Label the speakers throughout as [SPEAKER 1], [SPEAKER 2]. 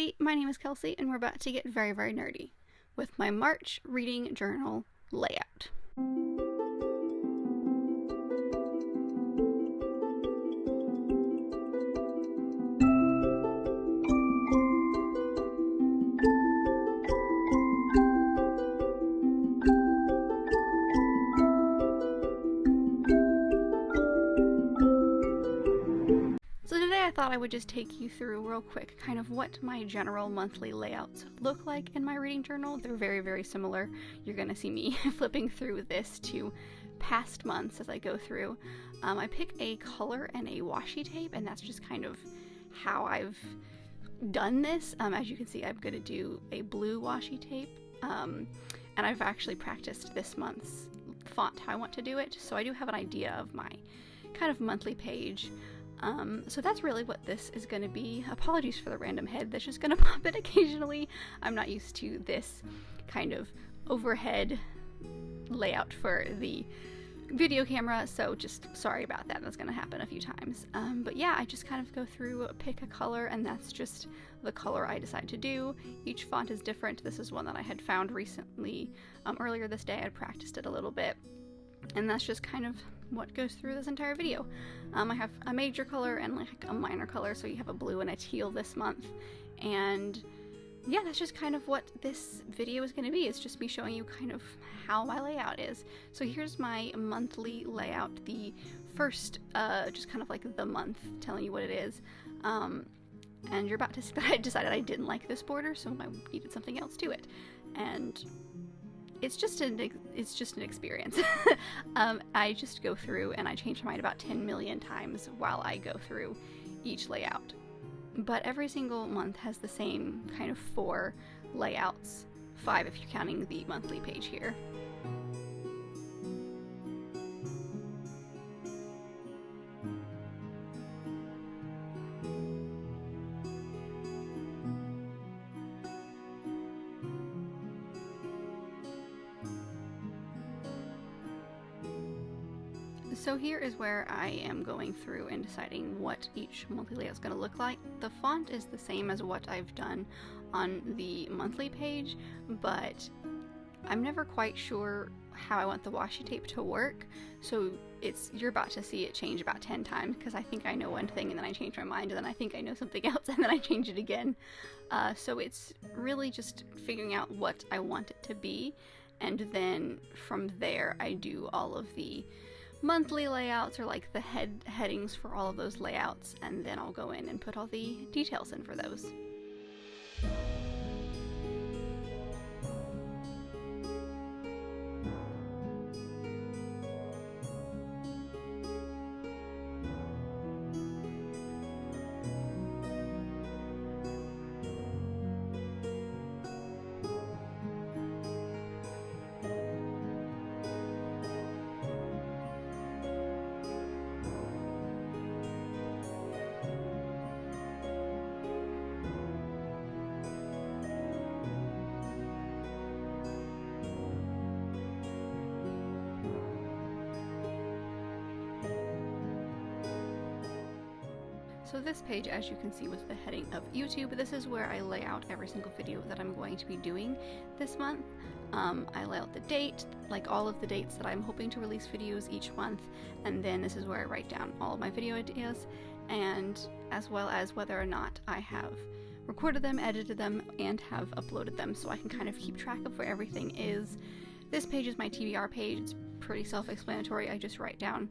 [SPEAKER 1] Hey, my name is Kelsey, and we're about to get very, very nerdy with my March reading journal layout. So today I thought I would just take you through real quick kind of what my general monthly layouts look like in my reading journal. They're very, very similar. You're going to see me flipping through this to past months as I go through. I pick a color and a washi tape, and that's just kind of how I've done this. As you can see, I'm going to do a blue washi tape, and I've actually practiced this month's font how I want to do it, so I do have an idea of my kind of monthly page. So that's really what this is going to be. Apologies for the random head that's just going to pop in occasionally. I'm not used to this kind of overhead layout for the video camera, so just sorry about that. That's going to happen a few times. But yeah, I just kind of go through, pick a color, and that's just the color I decide to do. Each font is different. This is one that I had found recently. Earlier this day I had practiced it a little bit, and that's just kind of what goes through this entire video. I have a major color and like a minor color, so you have a blue and a teal this month, and yeah, that's just kind of what this video is going to be. It's just me showing you kind of how my layout is. So here's my monthly layout, the first, just kind of like the month, telling you what it is. And you're about to see that I decided I didn't like this border, so I needed something else to it. And it's just an experience. I just go through and I change my mind about 10 million times while I go through each layout. But every single month has the same kind of 4 layouts, 5 if you're counting the monthly page here. So here is where I am going through and deciding what each monthly layout is going to look like. The font is the same as what I've done on the monthly page, but I'm never quite sure how I want the washi tape to work. So you're about to see it change about 10 times, because I think I know one thing and then I change my mind, and then I think I know something else and then I change it again. So it's really just figuring out what I want it to be, and then from there I do all of the monthly layouts, or like the headings for all of those layouts, and then I'll go in and put all the details in for those. So this page, as you can see with the heading of YouTube, this is where I lay out every single video that I'm going to be doing this month. I lay out the date, like all of the dates that I'm hoping to release videos each month, and then this is where I write down all of my video ideas, and as well as whether or not I have recorded them, edited them, and have uploaded them, so I can kind of keep track of where everything is. This page is my TBR page. It's pretty self-explanatory. I just write down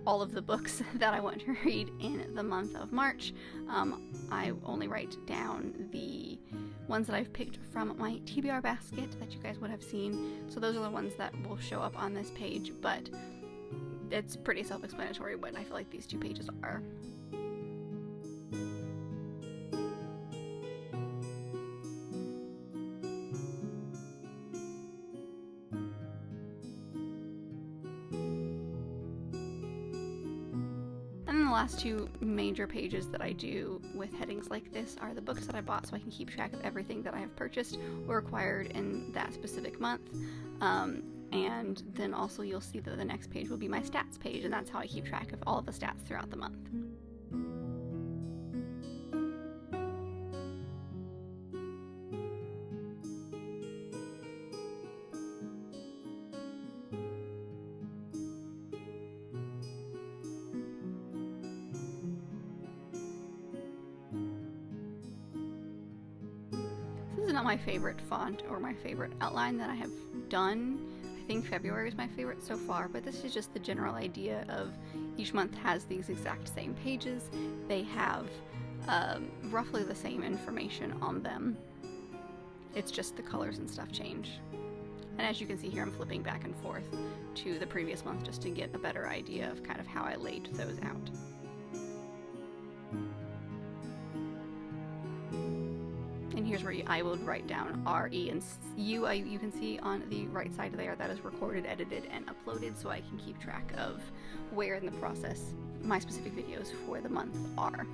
[SPEAKER 1] all of the books that I want to read in the month of March. I only write down the ones that I've picked from my TBR basket that you guys would have seen. So those are the ones that will show up on this page, but it's pretty self-explanatory what I feel like these 2 pages are. The last 2 major pages that I do with headings like this are the books that I bought, so I can keep track of everything that I have purchased or acquired in that specific month. And then also you'll see that the next page will be my stats page, and that's how I keep track of all of the stats throughout the month. is not my favorite font or my favorite outline that I have done. I think February is my favorite so far, but this is just the general idea of each month has these exact same pages. They have roughly the same information on them. It's just the colors and stuff change. And as you can see here, I'm flipping back and forth to the previous month just to get a better idea of kind of how I laid those out. And here's where I will write down R-E and U. You can see on the right side there that is recorded, edited, and uploaded, so I can keep track of where in the process my specific videos for the month are.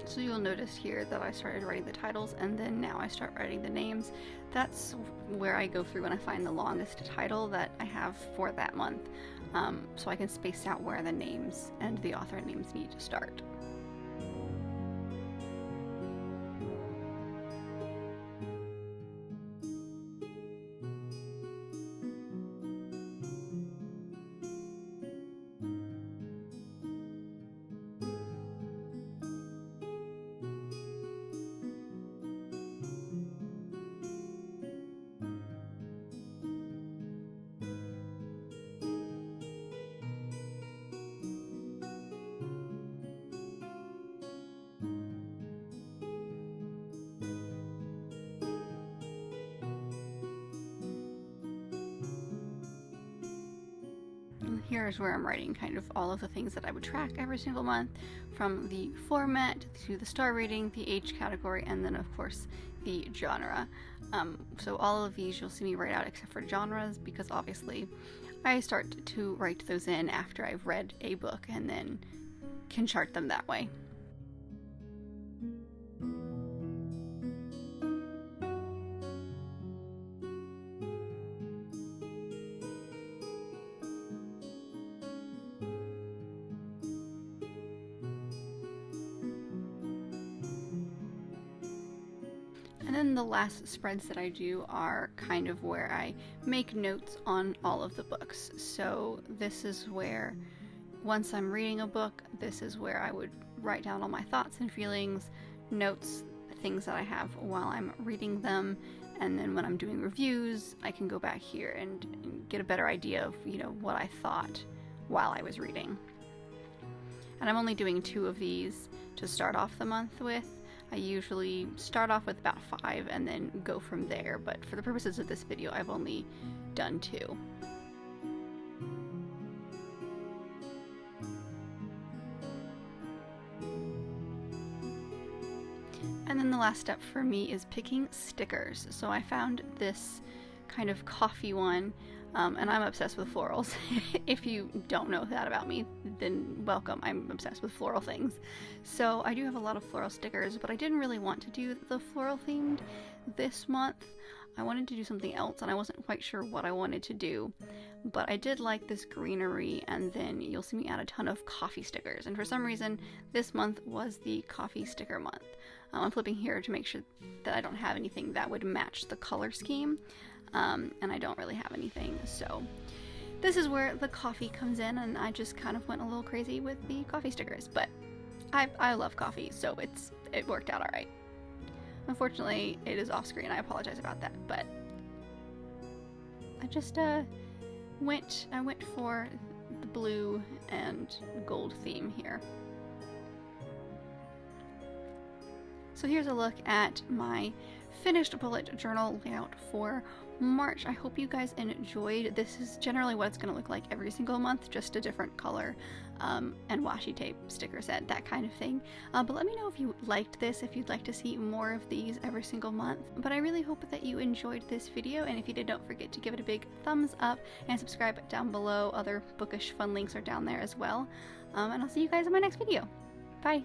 [SPEAKER 1] So you'll notice here that I started writing the titles and then now I start writing the names. That's where I go through when I find the longest title that I have for that month, so I can space out where the names and the author names need to start. Here's where I'm writing kind of all of the things that I would track every single month, from the format to the star rating, the age category, and then of course the genre. So all of these you'll see me write out except for genres, because obviously I start to write those in after I've read a book and then can chart them that way. And then the last spreads that I do are kind of where I make notes on all of the books. So this is where, once I'm reading a book, this is where I would write down all my thoughts and feelings, notes, things that I have while I'm reading them, and then when I'm doing reviews, I can go back here and get a better idea of, what I thought while I was reading. And I'm only doing 2 of these to start off the month with. I usually start off with about 5 and then go from there, but for the purposes of this video, I've only done 2. And then the last step for me is picking stickers. So I found this kind of coffee one, and I'm obsessed with florals. If you don't know that about me, then welcome. I'm obsessed with floral things. So I do have a lot of floral stickers, but I didn't really want to do the floral themed this month. I wanted to do something else, and I wasn't quite sure what I wanted to do. But I did like this greenery, and then you'll see me add a ton of coffee stickers. And for some reason, this month was the coffee sticker month. I'm flipping here to make sure that I don't have anything that would match the color scheme. And I don't really have anything, so this is where the coffee comes in, and I just kind of went a little crazy with the coffee stickers, but I love coffee, so it worked out alright. Unfortunately, it is off screen, I apologize about that, but I just went for the blue and gold theme here. So here's a look at my finished bullet journal layout for March. I hope you guys enjoyed. This is generally what it's going to look like every single month, just a different color and washi tape sticker set, that kind of thing. But let me know if you liked this, if you'd like to see more of these every single month. But I really hope that you enjoyed this video, and if you did, don't forget to give it a big thumbs up and subscribe down below. Other bookish fun links are down there as well. And I'll see you guys in my next video. Bye!